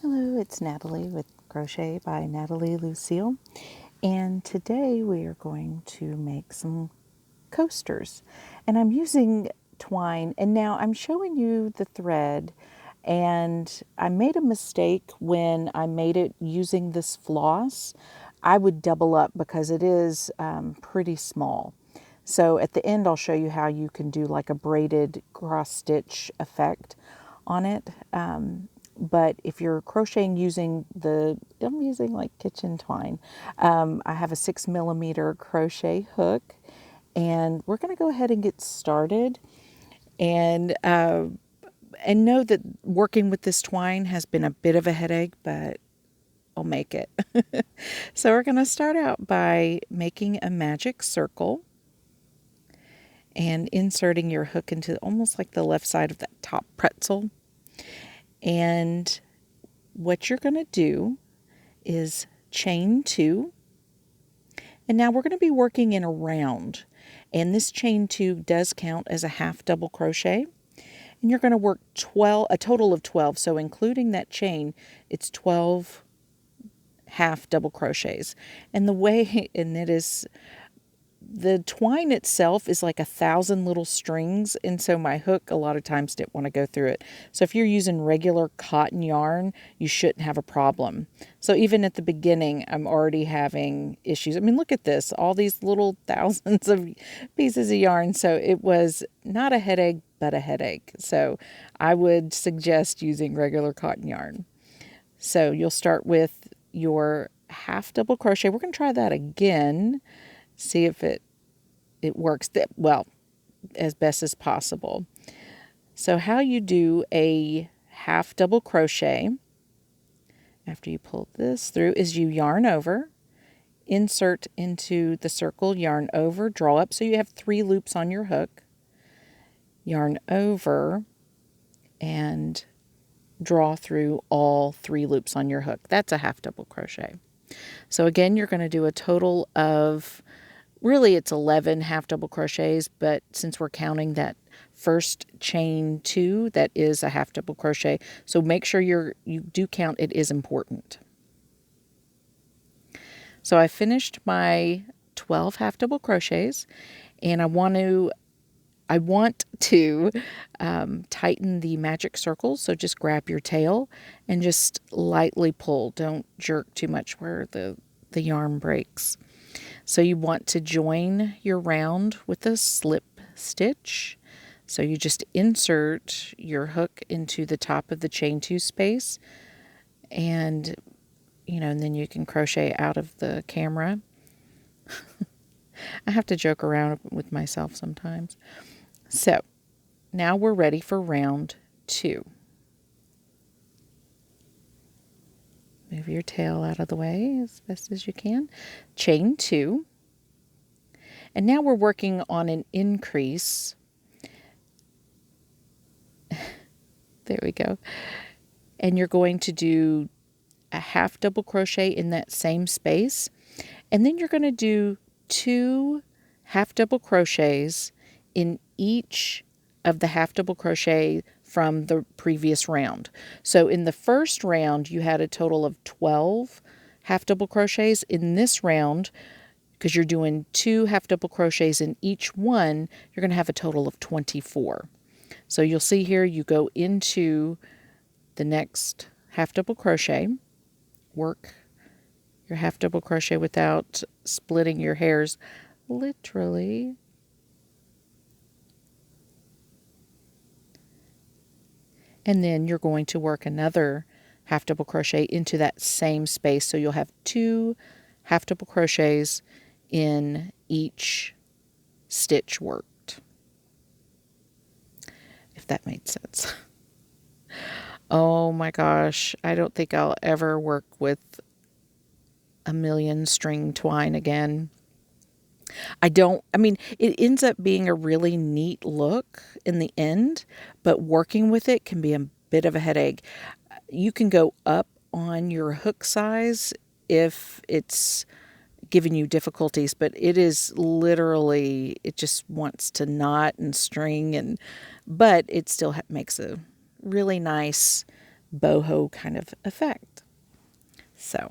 Hello, it's Natalie with Crochet by NatalieLucille, and today we are going to make some coasters. And I'm using twine, and now I'm showing you the thread, and I made a mistake when I made it using this floss. I would double up because it is pretty small. So at the end I'll show you how you can do like a braided cross stitch effect on it. But if you're crocheting using I'm using like kitchen twine. I have a 6mm crochet hook, and we're going to go ahead and get started. And know that working with this twine has been a bit of a headache, but I'll make it. So we're going to start out by making a magic circle and inserting your hook into almost like the left side of that top pretzel. And what you're going to do is chain 2. And now we're going to be working in a round. And this chain 2 does count as a half double crochet. And you're going to work a total of 12. So including that chain, it's 12 half double crochets. And the twine itself is like 1,000 little strings, and so my hook a lot of times didn't want to go through it. So if you're using regular cotton yarn, you shouldn't have a problem. So even at the beginning, I'm already having issues. I mean, look at this, all these little thousands of pieces of yarn. So it was not a headache, but a headache. So I would suggest using regular cotton yarn. So you'll start with your half double crochet. We're going to try that again. See if it works well as best as possible. So how you do a half double crochet after you pull this through is you yarn over, insert into the circle, yarn over, draw up so you have 3 loops on your hook, yarn over, and draw through all 3 loops on your hook. That's a half double crochet. So again, you're going to do a total of, really it's 11 half double crochets, but since we're counting that first chain 2, that is a half double crochet. So make sure you do count, it is important. So I finished my 12 half double crochets, and I want to tighten the magic circle. So just grab your tail and just lightly pull. Don't jerk too much where the yarn breaks. So you want to join your round with a slip stitch. So you just insert your hook into the top of the chain 2 space, and and then you can crochet out of the camera. I have to joke around with myself sometimes. So now we're ready for round 2. Move your tail out of the way as best as you can. Chain 2. And now we're working on an increase. There we go. And you're going to do a half double crochet in that same space. And then you're going to do 2 half double crochets in each of the half double crochet from the previous round. So in the first round, you had a total of 12 half double crochets. In this round, because you're doing 2 half double crochets in each one, you're going to have a total of 24. So you'll see here, you go into the next half double crochet, work your half double crochet without splitting your hairs, literally. And then you're going to work another half double crochet into that same space. So you'll have 2 half double crochets in each stitch worked, if that made sense. Oh my gosh, I don't think I'll ever work with a million string twine again. It ends up being a really neat look in the end, but working with it can be a bit of a headache. You can go up on your hook size if it's giving you difficulties, but it is literally, it just wants to knot and string, but it still makes a really nice boho kind of effect. So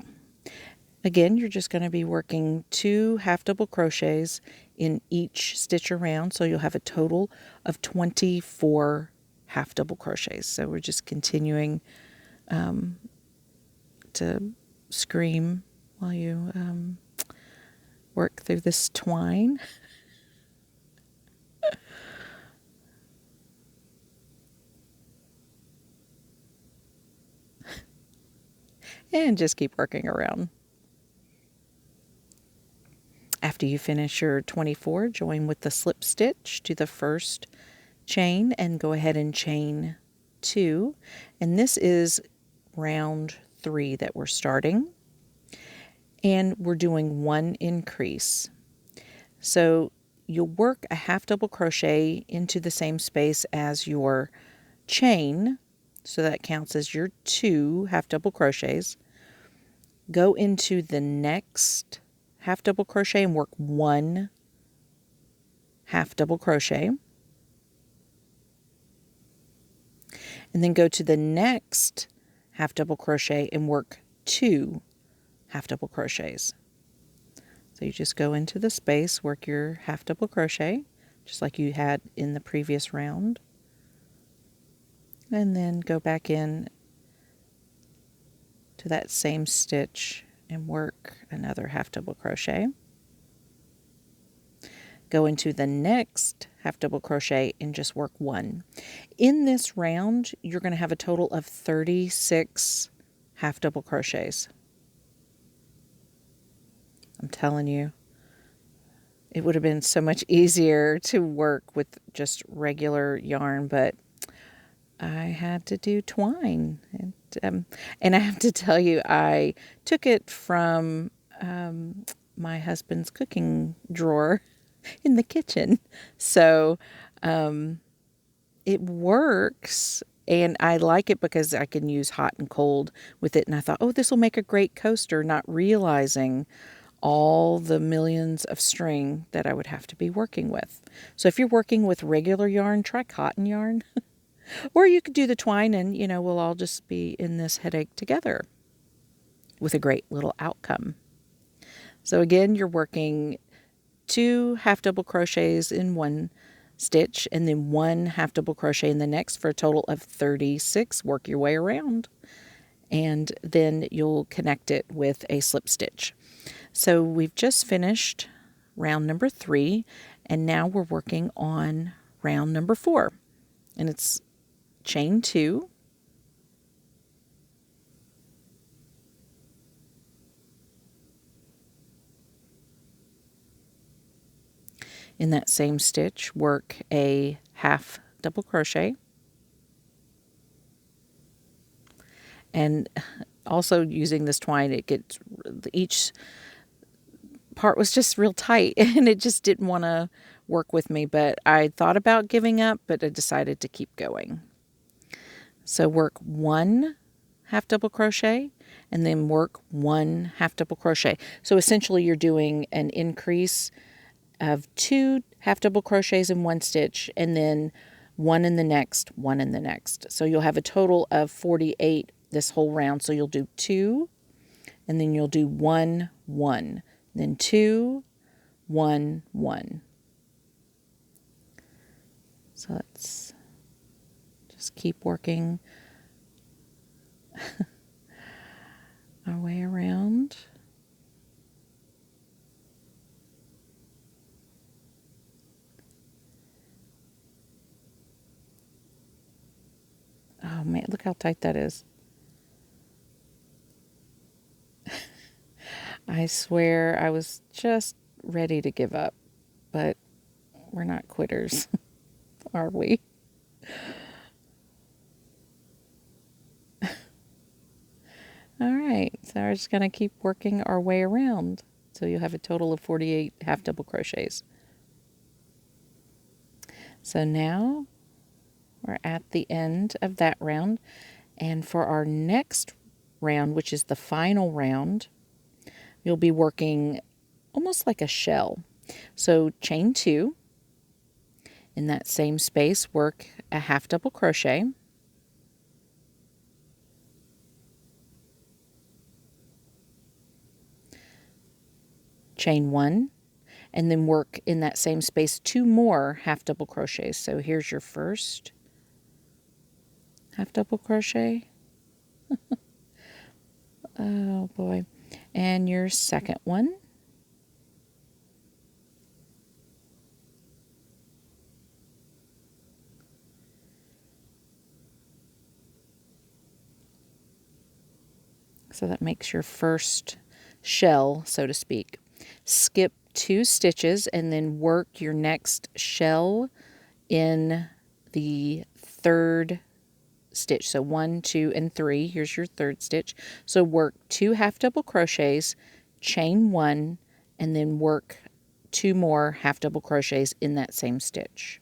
again, you're just going to be working 2 half double crochets in each stitch around, so you'll have a total of 24 half double crochets. So we're just continuing to scream while you work through this twine. And just keep working around. After you finish your 24, join with the slip stitch to the first chain and go ahead and chain 2. And this is round 3 that we're starting. And we're doing 1 increase. So you'll work a half double crochet into the same space as your chain. So that counts as your 2 half double crochets. Go into the next half double crochet and work 1 half double crochet. And then go to the next half double crochet and work 2 half double crochets. So you just go into the space, work your half double crochet, just like you had in the previous round. And then go back in to that same stitch and work another half double crochet. Go into the next half double crochet and just work 1. In this round, you're going to have a total of 36 half double crochets. I'm telling you, it would have been so much easier to work with just regular yarn, but I had to do twine. And I have to tell you, I took it from my husband's cooking drawer in the kitchen. So it works, and I like it because I can use hot and cold with it. And I thought, oh, this will make a great coaster, not realizing all the millions of string that I would have to be working with. So if you're working with regular yarn, try cotton yarn. Or you could do the twine and, we'll all just be in this headache together with a great little outcome. So again, you're working 2 half double crochets in one stitch and then 1 half double crochet in the next for a total of 36. Work your way around. And then you'll connect it with a slip stitch. So we've just finished round number 3, and now we're working on round number 4. And it's chain 2. In that same stitch, work a half double crochet. And also using this twine, it gets, each part was just real tight and it just didn't want to work with me, but I thought about giving up, but I decided to keep going. So work 1 half double crochet and then work 1 half double crochet. So essentially you're doing an increase of 2 half double crochets in one stitch and then 1 in the next, 1 in the next. So you'll have a total of 48 this whole round. So you'll do 2 and then you'll do 1, 1, then 2, 1, 1. So let's just keep working our way around. Oh man, look how tight that is. I swear I was just ready to give up, but we're not quitters, are we? All right, so we're just going to keep working our way around. So you'll have a total of 48 half double crochets. So now we're at the end of that round. And for our next round, which is the final round, you'll be working almost like a shell. So chain 2. In that same space, work a half double crochet. chain 1, and then work in that same space 2 more half double crochets. So here's your first half double crochet. Oh boy. And your second one. So that makes your first shell, so to speak. Skip 2 stitches and then work your next shell in the third stitch. So 1, 2, and 3. Here's your third stitch. So work 2 half double crochets, chain 1, and then work 2 more half double crochets in that same stitch.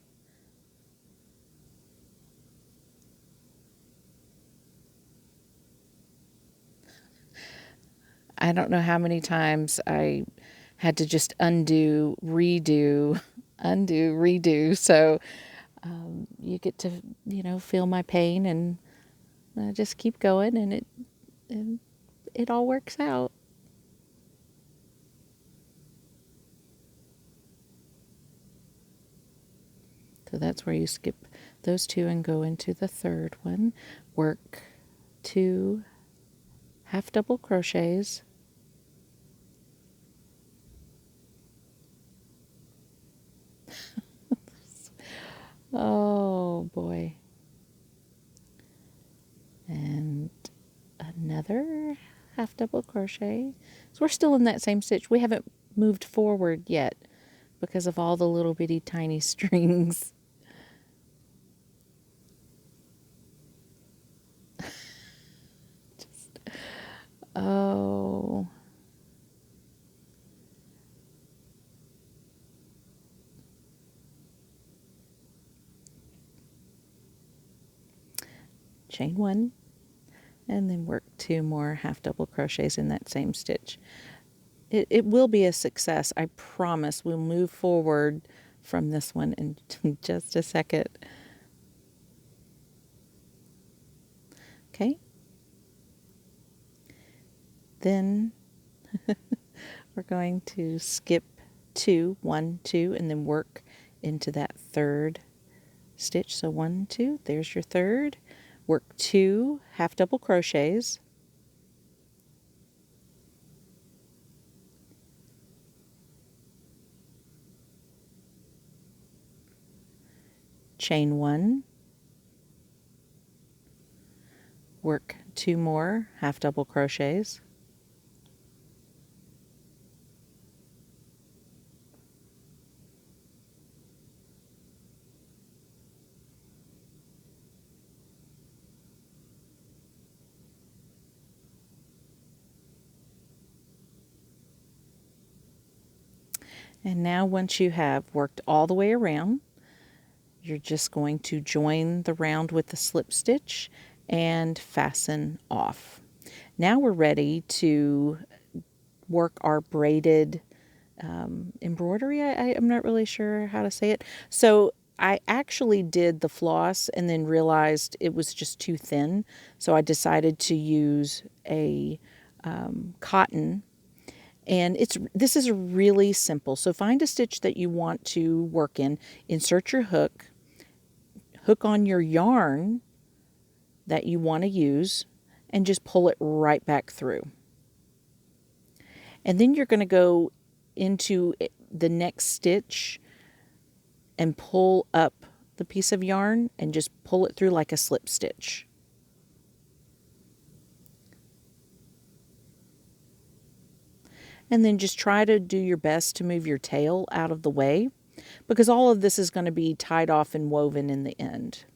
I don't know how many times I had to just undo, redo, undo, redo. So you get to, feel my pain, and just keep going, and it all works out. So that's where you skip those 2 and go into the third one. Work 2 half double crochets. Oh boy. And another half double crochet. So we're still in that same stitch. We haven't moved forward yet because of all the little bitty tiny strings. Oh. Chain 1, and then work 2 more half double crochets in that same stitch. It will be a success. I promise. We'll move forward from this one in just a second. Okay. Then we're going to skip 2, 1, 2, and then work into that third stitch. So 1, 2, there's your third. Work 2 half double crochets. Chain 1. Work 2 more half double crochets. And now once you have worked all the way around, you're just going to join the round with the slip stitch and fasten off. Now we're ready to work our braided embroidery. I'm not really sure how to say it. So I actually did the floss and then realized it was just too thin. So I decided to use a cotton. And this is really simple. So find a stitch that you want to work in, insert your hook, hook on your yarn that you want to use, and just pull it right back through. And then you're going to go into the next stitch and pull up the piece of yarn and just pull it through like a slip stitch. And then just try to do your best to move your tail out of the way, because all of this is going to be tied off and woven in the end.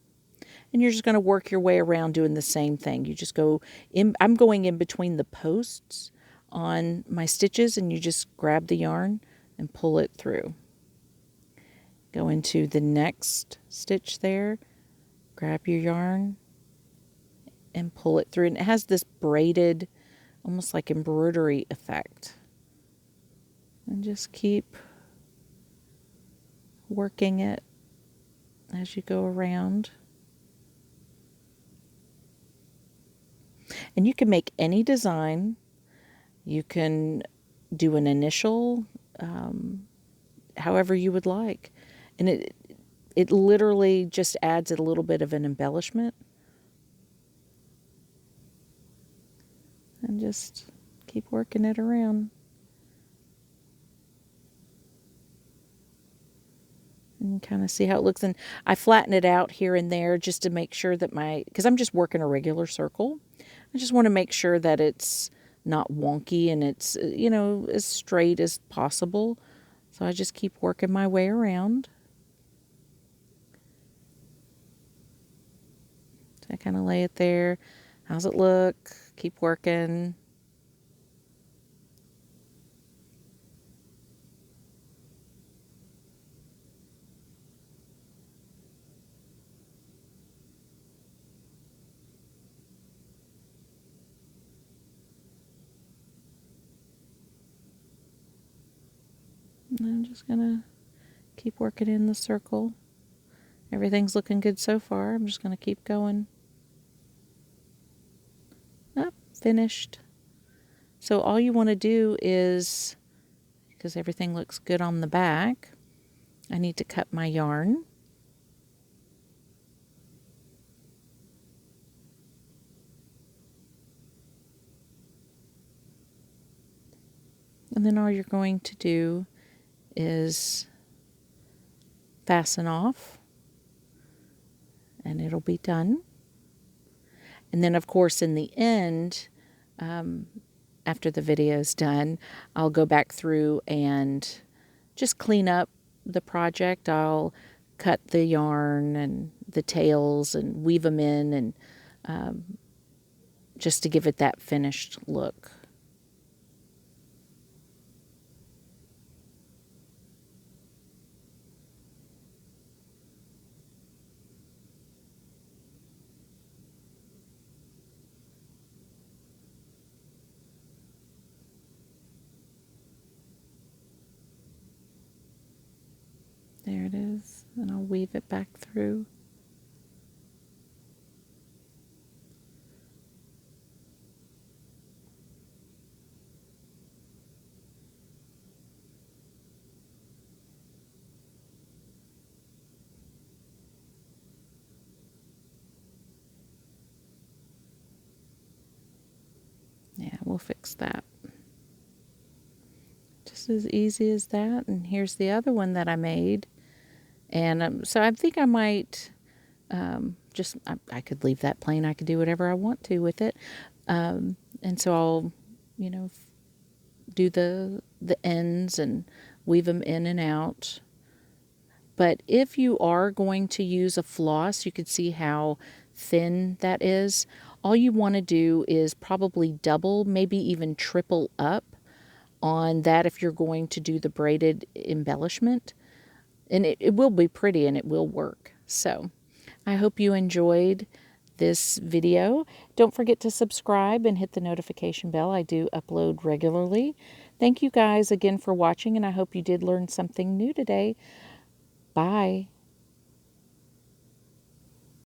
And you're just going to work your way around doing the same thing. You just go in, I'm going in between the posts on my stitches, and you just grab the yarn and pull it through. Go into the next stitch there, grab your yarn and pull it through. And it has this braided, almost like embroidery effect. And just keep working it as you go around. And you can make any design. You can do an initial, however you would like. And it literally just adds a little bit of an embellishment. And just keep working it around. And kind of see how it looks. And I flatten it out here and there just to make sure that because I'm just working a regular circle. I just want to make sure that it's not wonky and it's, you know, as straight as possible. So I just keep working my way around. So I kind of lay it there. How's it look? Keep working. And I'm just going to keep working in the circle. Everything's looking good so far. I'm just going to keep going. Up, finished. So all you want to do is, because everything looks good on the back, I need to cut my yarn. And then all you're going to do is fasten off, and it'll be done. And then, of course, in the end, after the video is done, I'll go back through and just clean up the project. I'll cut the yarn and the tails and weave them in, and just to give it that finished look. There it is, and I'll weave it back through. Yeah, we'll fix that. Just as easy as that. And here's the other one that I made. And so I think I might I could leave that plain. I could do whatever I want to with it. And so I'll, you know, do the ends and weave them in and out. But if you are going to use a floss, you can see how thin that is. All you want to do is probably double, maybe even triple up on that if you're going to do the braided embellishment. And it will be pretty and it will work. So I hope you enjoyed this video. Don't forget to subscribe and hit the notification bell. I do upload regularly. Thank you guys again for watching, and I hope you did learn something new today. Bye.